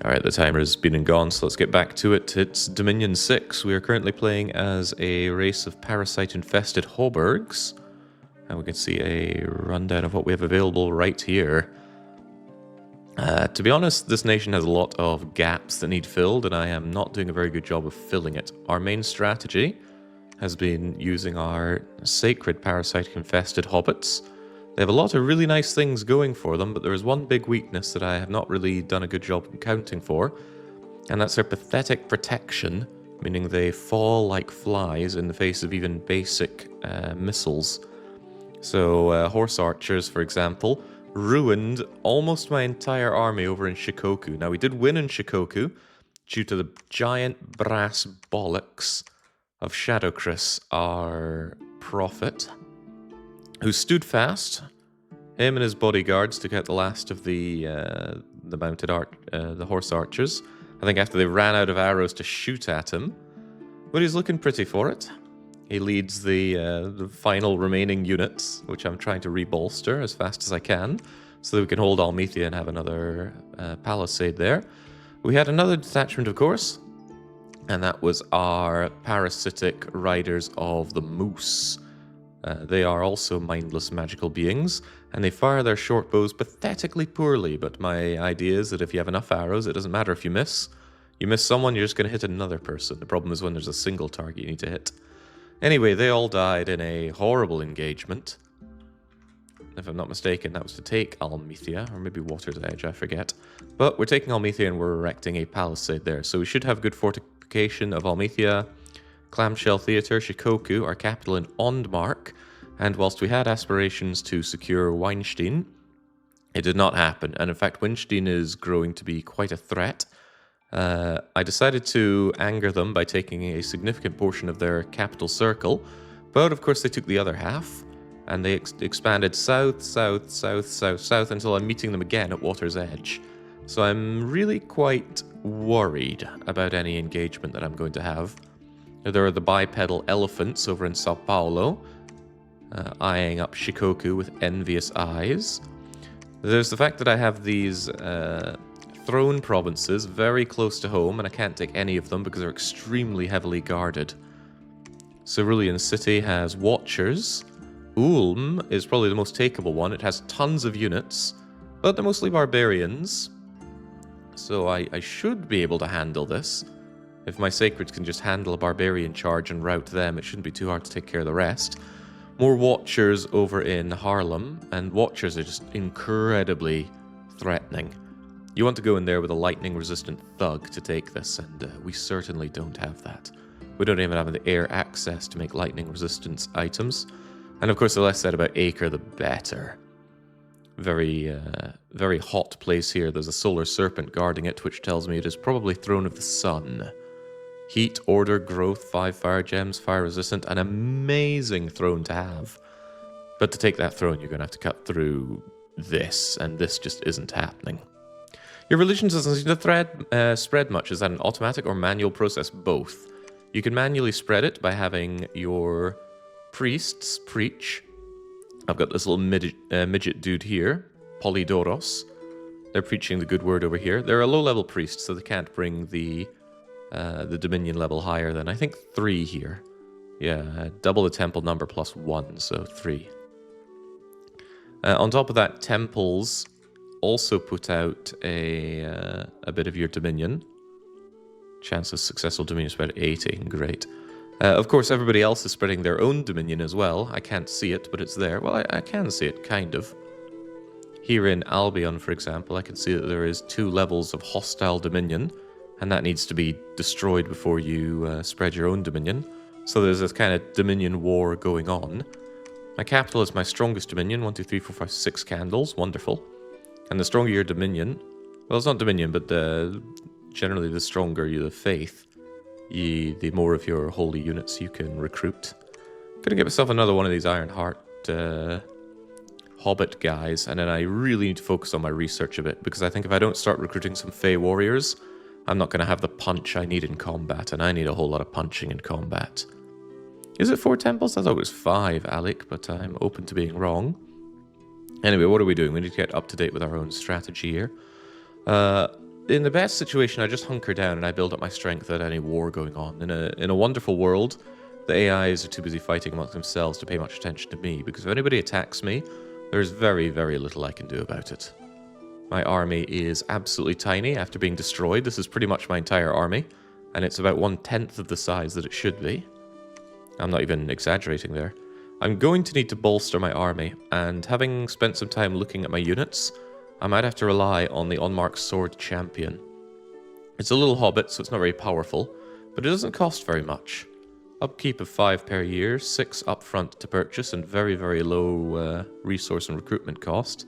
Alright, the timer has been and gone, so let's get back to it. It's Dominion 6. We are currently playing as a race of parasite-infested Haubergs. And we can see a rundown of what we have available right here. To be honest, this nation has a lot of gaps that need filled, and I am not doing a very good job of filling it. Our main strategy has been using our sacred parasite-infested hobbits. They have a lot of really nice things going for them, but there is one big weakness that I have not really done a good job accounting for, and that's their pathetic protection, meaning they fall like flies in the face of even basic missiles. So horse archers, for example, ruined almost my entire army over in Shikoku. Now, we did win in Shikoku due to the giant brass bollocks of Shadowchris, our prophet, who stood fast. Him and his bodyguards took out the last of the horse archers. I think after they ran out of arrows to shoot at him, but he's looking pretty for it. He leads the final remaining units, which I'm trying to rebolster as fast as I can, so that we can hold Althia and have another palisade there. We had another detachment, of course, and that was our parasitic riders of the moose. They are also mindless magical beings, and they fire their short bows pathetically poorly, but my idea is that if you have enough arrows, it doesn't matter if you miss. You miss someone, you're just going to hit another person. The problem is when there's a single target you need to hit. Anyway, they all died in a horrible engagement. If I'm not mistaken, that was to take Althia, or maybe Water's Edge, I forget. But we're taking Althia and we're erecting a palisade there, so we should have good fortification of Althia, Clamshell Theatre, Shikoku, our capital in Ondmark, and whilst we had aspirations to secure Weinstein, it did not happen, and in fact Weinstein is growing to be quite a threat. I decided to anger them by taking a significant portion of their capital circle, but of course they took the other half, and they expanded south, south, south, south, south, until I'm meeting them again at Water's Edge. So I'm really quite worried about any engagement that I'm going to have. There are the bipedal elephants over in Sao Paulo, eyeing up Shikoku with envious eyes. There's the fact that I have these throne provinces very close to home, and I can't take any of them because they're extremely heavily guarded. Cerulean City has Watchers. Ulm is probably the most takeable one. It has tons of units, but they're mostly barbarians. So I should be able to handle this. If my Sacreds can just handle a barbarian charge and rout them, it shouldn't be too hard to take care of the rest. More Watchers over in Harlem, and Watchers are just incredibly threatening. You want to go in there with a lightning-resistant thug to take this, and we certainly don't have that. We don't even have the air access to make lightning-resistance items. And of course, the less said about Acre, the better. Very hot place here. There's a solar serpent guarding it, which tells me it is probably Throne of the Sun. Heat, order, growth, 5 fire gems, fire resistant, an amazing throne to have. But to take that throne, you're going to have to cut through this, and this just isn't happening. Your religion doesn't seem to spread much. Is that an automatic or manual process? Both. You can manually spread it by having your priests preach. I've got this little midget dude here, Polydoros. They're preaching the good word over here. They're a low-level priest, so they can't bring the Dominion level higher than, I think, 3 here. Yeah, double the temple number plus 1, so 3. On top of that, temples also put out a bit of your Dominion. Chance of successful Dominion spread 80, great. Of course, everybody else is spreading their own Dominion as well. I can't see it, but it's there. Well, I can see it, kind of. Here in Albion, for example, I can see that there is 2 levels of hostile Dominion, and that needs to be destroyed before you spread your own Dominion. So there's this kind of Dominion war going on. My capital is my strongest Dominion, 1, 2, 3, 4, 5, 6 candles, wonderful. And the stronger your Dominion, well, it's not Dominion, but generally the stronger the faith, the more of your holy units you can recruit. Gonna get myself another one of these Ironheart Hobbit guys, and then I really need to focus on my research a bit, because I think if I don't start recruiting some Fey warriors, I'm not going to have the punch I need in combat, and I need a whole lot of punching in combat. Is it 4 temples? I thought it was 5, Alec, but I'm open to being wrong. Anyway, what are we doing? We need to get up to date with our own strategy here. in the best situation, I just hunker down and I build up my strength at any war going on. In a wonderful world, the AIs are too busy fighting amongst themselves to pay much attention to me, because if anybody attacks me, there's very, very little I can do about it. My army is absolutely tiny after being destroyed. This is pretty much my entire army, and it's about 1/10 of the size that it should be. I'm not even exaggerating there. I'm going to need to bolster my army, and having spent some time looking at my units, I might have to rely on the Ondmark Sword Champion. It's a little hobbit, so it's not very powerful, but it doesn't cost very much. Upkeep of 5 per year, 6 upfront to purchase, and very, very low resource and recruitment cost.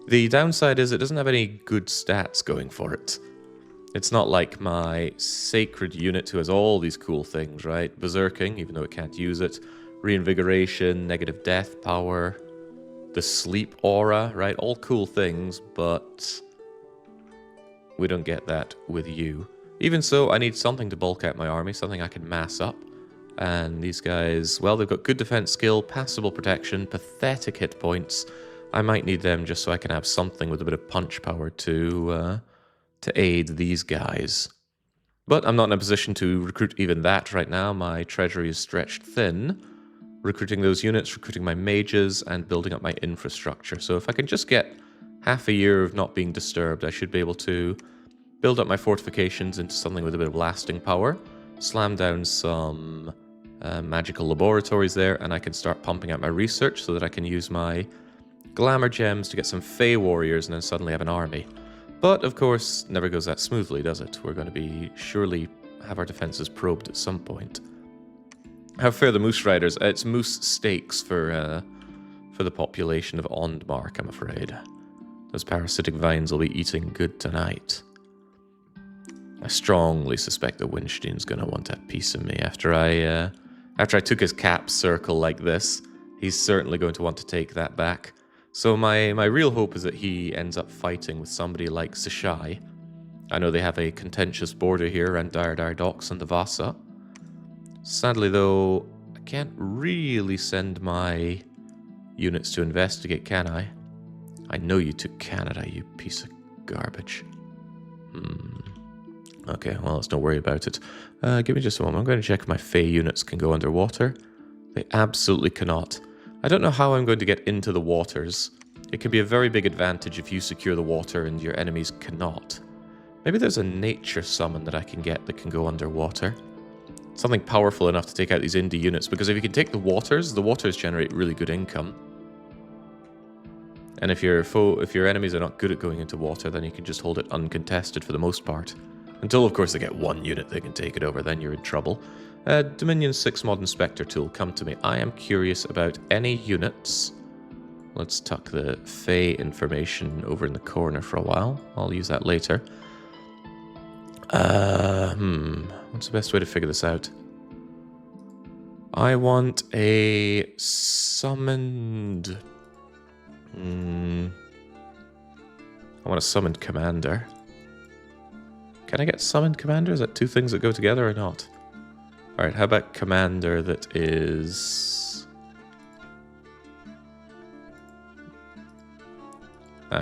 The downside is it doesn't have any good stats going for it. It's not like my Sacred unit who has all these cool things, right? Berserking, even though it can't use it. Reinvigoration, negative death power, the sleep aura, right? All cool things, but we don't get that with you. Even so, I need something to bulk out my army, something I can mass up. And these guys, well, they've got good defense skill, passable protection, pathetic hit points. I might need them just so I can have something with a bit of punch power to aid these guys. But I'm not in a position to recruit even that right now. My treasury is stretched thin. Recruiting those units, recruiting my mages, and building up my infrastructure. So if I can just get half a year of not being disturbed, I should be able to build up my fortifications into something with a bit of lasting power, slam down some magical laboratories there, and I can start pumping out my research so that I can use my glamour gems to get some Fey warriors and then suddenly have an army. But, of course, never goes that smoothly, does it? We're going to be surely have our defenses probed at some point. How fare the Moose Riders? It's moose steaks for the population of Ondmark, I'm afraid. Those parasitic vines will be eating good tonight. I strongly suspect that Winstein's going to want a piece of me after I took his cap circle like this. He's certainly going to want to take that back. So my real hope is that he ends up fighting with somebody like Sishai. I know they have a contentious border here around Dire Docks and the Vasa. Sadly, though, I can't really send my units to investigate, can I? I know you took Canada, you piece of garbage. Okay, well, let's not worry about it. Give me just a moment. I'm going to check if my Fey units can go underwater. They absolutely cannot. I don't know how I'm going to get into the waters. It can be a very big advantage if you secure the water and your enemies cannot. Maybe there's a nature summon that I can get that can go underwater. Something powerful enough to take out these indie units, because if you can take the waters generate really good income. And if your enemies are not good at going into water, then you can just hold it uncontested for the most part. Until, of course, they get one unit that can take it over, then you're in trouble. Dominion 6 Mod Inspector tool, come to me. I am curious about any units. Let's tuck the Fey information over in the corner for a while. I'll use that later. What's the best way to figure this out? I want a summoned... I want a summoned commander. Can I get summoned commander? Is that two things that go together or not? Alright, how about commander that is...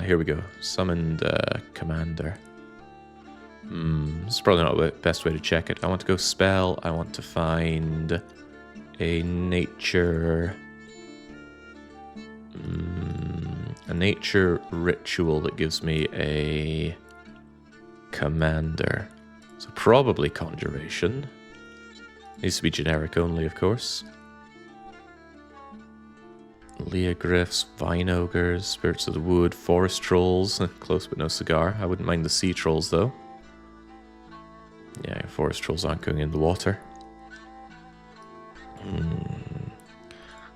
here we go. Summoned commander. This is probably not the best way to check it. I want to go spell. I want to find a nature... a nature ritual that gives me a commander. So probably conjuration. Needs to be generic only, of course. Leogryphs, vine ogres, spirits of the wood, forest trolls. Close but no cigar. I wouldn't mind the sea trolls though. Yeah, forest trolls aren't going in the water.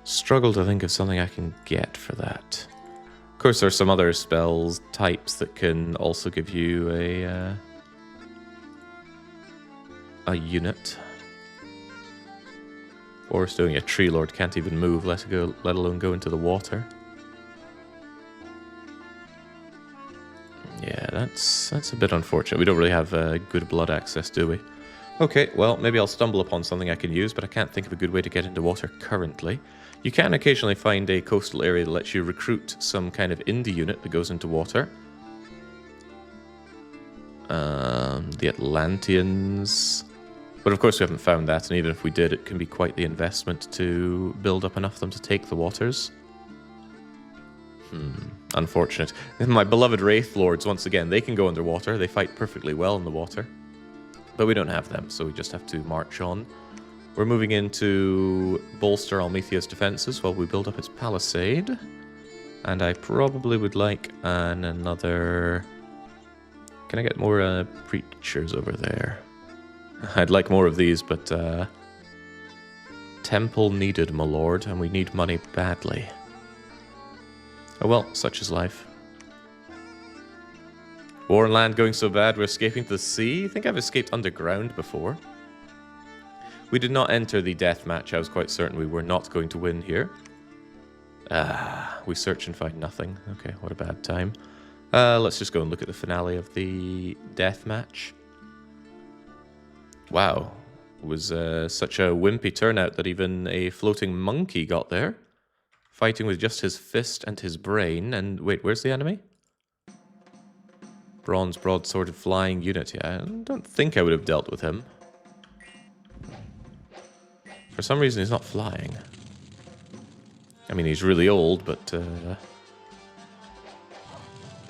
Struggle to think of something I can get for that. Of course, there are some other spells types that can also give you a unit. Forest doing a tree lord can't even move, let alone go into the water. Yeah, that's a bit unfortunate. We don't really have good blood access, do we? Okay, well, maybe I'll stumble upon something I can use, but I can't think of a good way to get into water currently. You can occasionally find a coastal area that lets you recruit some kind of indie unit that goes into water. The Atlanteans. But of course we haven't found that, and even if we did, it can be quite the investment to build up enough of them to take the waters. Unfortunate. My beloved Wraith Lords, once again, they can go underwater. They fight perfectly well in the water. But we don't have them, so we just have to march on. We're moving in to bolster Almethia's defenses while we build up its palisade. And I probably would like another... Can I get more preachers over there? I'd like more of these, but... Temple needed, my lord, and we need money badly. Oh well, such is life. War and land going so bad, we're escaping to the sea? I think I've escaped underground before. We did not enter the death match. I was quite certain we were not going to win here. We search and find nothing. Okay, what a bad time. Let's just go and look at the finale of the death match. Wow. It was such a wimpy turnout that even a floating monkey got there. Fighting with just his fist and his brain. And wait, where's the enemy? Bronze broadsword flying unit. Yeah, I don't think I would have dealt with him. For some reason, he's not flying. I mean, he's really old, but...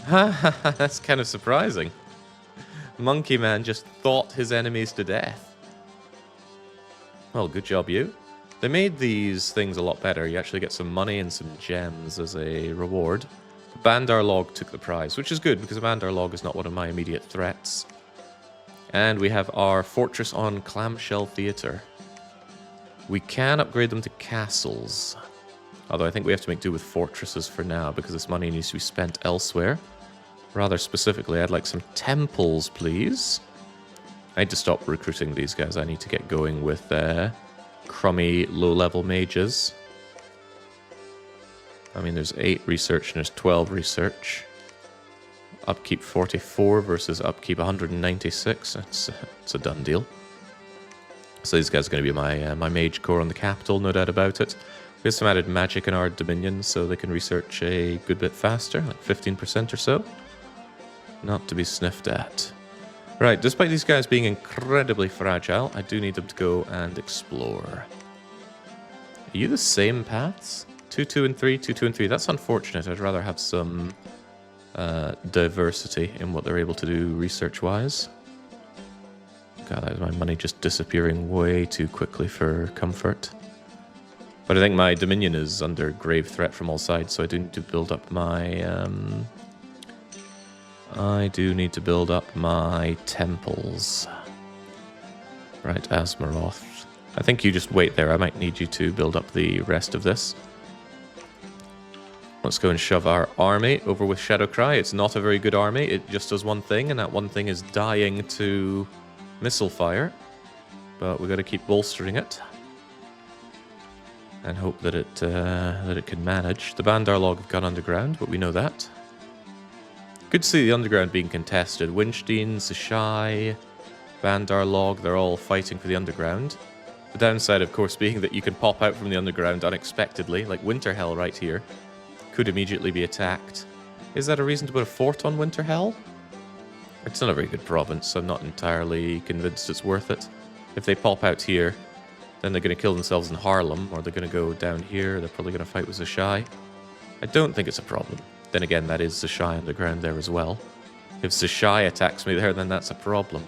That's kind of surprising. Monkey Man just thought his enemies to death. Well, good job, you. They made these things a lot better. You actually get some money and some gems as a reward. The Bandar Log took the prize, which is good, because the Bandar Log is not one of my immediate threats. And we have our fortress on Clamshell Theatre. We can upgrade them to castles. Although I think we have to make do with fortresses for now, because this money needs to be spent elsewhere. Rather specifically, I'd like some temples, please. I need to stop recruiting these guys. I need to get going with crummy low-level mages. I mean, there's 8 research and there's 12 research. Upkeep 44 versus upkeep 196. It's a done deal. So these guys are going to be my mage core on the capital, no doubt about it. We have some added magic in our dominion, so they can research a good bit faster, like 15% or so. Not to be sniffed at. Right, despite these guys being incredibly fragile, I do need them to go and explore. Are you the same paths? 2, 2, and 3, 2, 2, and 3. That's unfortunate. I'd rather have some diversity in what they're able to do research-wise. God, that is my money just disappearing way too quickly for comfort. But I think my dominion is under grave threat from all sides, so I do need to build up my... I do need to build up my temples. Right, Asmaroth. I think you just wait there. I might need you to build up the rest of this. Let's go and shove our army over with Shadowcry. It's not a very good army. It just does one thing, and that one thing is dying to missile fire. But we've got to keep bolstering it. And hope that it can manage. The Bandar Log have gone underground, but we know that. Good to see the underground being contested. Winstein, Zashai, Bandar Log, they're all fighting for the underground. The downside, of course, being that you can pop out from the underground unexpectedly, like Winterhell right here. Could immediately be attacked. Is that a reason to put a fort on Winterhell? It's not a very good province, so I'm not entirely convinced it's worth it. If they pop out here, then they're going to kill themselves in Harlem, or they're going to go down here, they're probably going to fight with Zashai. I don't think it's a problem. Then again, that is Zashai underground there as well. If Zashai attacks me there, then that's a problem.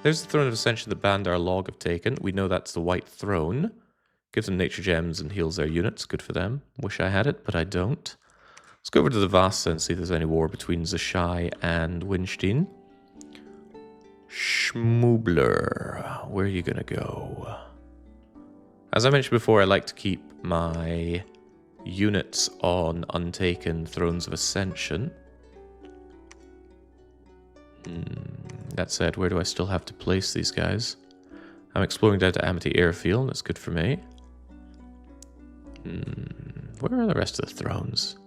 There's the Throne of Ascension the Bandar Log have taken. We know that's the White Throne. Gives them nature gems and heals their units. Good for them. Wish I had it, but I don't. Let's go over to the Vasa and see if there's any war between Zashai and Winstein. Schmoobler, where are you going to go? As I mentioned before, I like to keep my units on untaken Thrones of Ascension. That said, where do I still have to place these guys? I'm exploring down to Amity Airfield. That's good for me. Where are the rest of the thrones?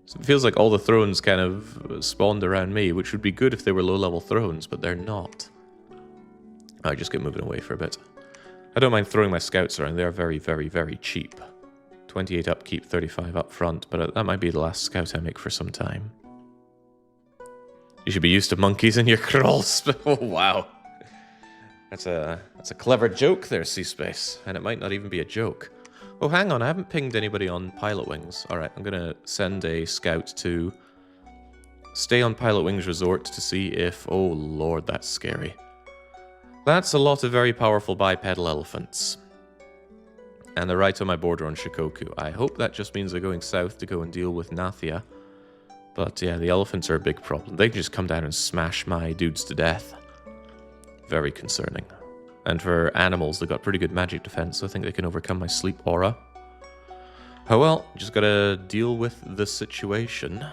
So it feels like all the thrones kind of spawned around me, which would be good if they were low-level thrones, but they're not. I just get moving away for a bit. I don't mind throwing my scouts around. They're very, very, very cheap. 28 upkeep, 35 up front, but that might be the last scout I make for some time. You should be used to monkeys in your crawls. Oh, wow. That's a clever joke there, C-Space. And it might not even be a joke. Oh, hang on. I haven't pinged anybody on Pilot Wings. Alright, I'm going to send a scout to stay on Pilot Wings Resort to see if... Oh, lord, that's scary. That's a lot of very powerful bipedal elephants. And they're right on my border on Shikoku. I hope that just means they're going south to go and deal with Nathia. But yeah, the elephants are a big problem. They can just come down and smash my dudes to death. Very concerning. And for animals, they've got pretty good magic defense, so I think they can overcome my sleep aura. Oh well, just gotta deal with the situation.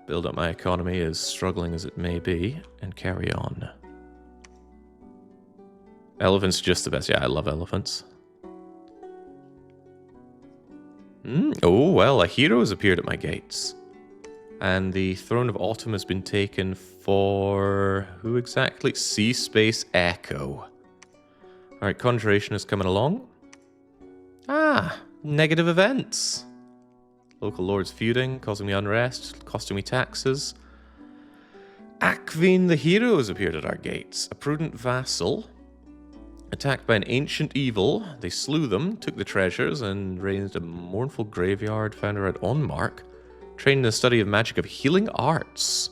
Build up my economy, as struggling as it may be, and carry on. Elephants are just the best. Yeah, I love elephants. Oh, well, a hero has appeared at my gates. And the Throne of Autumn has been taken for... who exactly? C-Space Echo. Alright, Conjuration is coming along. Ah, negative events. Local lords feuding, causing me unrest, costing me taxes. Akvin the hero has appeared at our gates. A prudent vassal. Attacked by an ancient evil, they slew them, took the treasures, and raised a mournful graveyard found her at Ondmark. Trained in the study of magic of healing arts.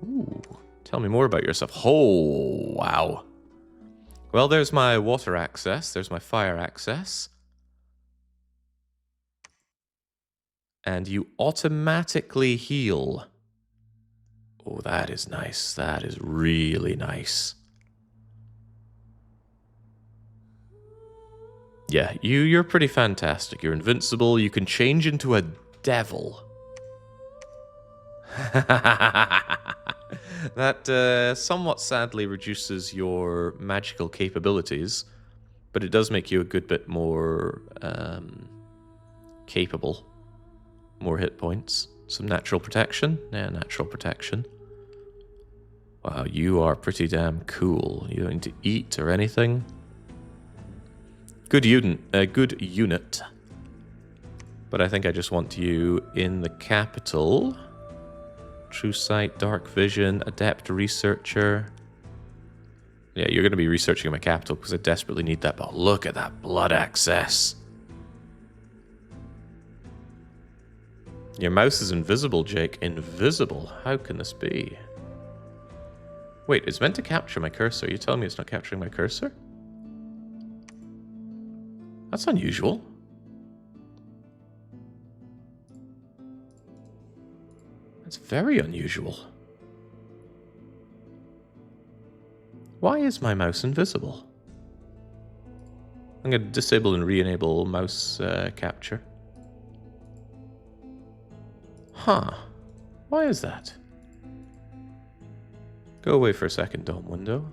Ooh, tell me more about yourself. Oh, wow. Well, there's my water access, there's my fire access. And you automatically heal. Oh, that is nice. That is really nice. Yeah, you're pretty fantastic. You're invincible. You can change into a devil. That somewhat sadly reduces your magical capabilities, but it does make you a good bit more capable. More hit points. Some natural protection. Yeah, natural protection. Wow, you are pretty damn cool. You don't need to eat or anything. Good unit. But I think I just want you in the capital. True Sight, Dark Vision, Adept Researcher. Yeah, you're going to be researching in my capital because I desperately need that. But look at that blood access. Your mouse is invisible, Jake. Invisible? How can this be? Wait, it's meant to capture my cursor. You're telling me it's not capturing my cursor? That's unusual. That's very unusual. Why is my mouse invisible? I'm going to disable and re-enable mouse capture. Huh. Why is that? Go away for a second, Dom window.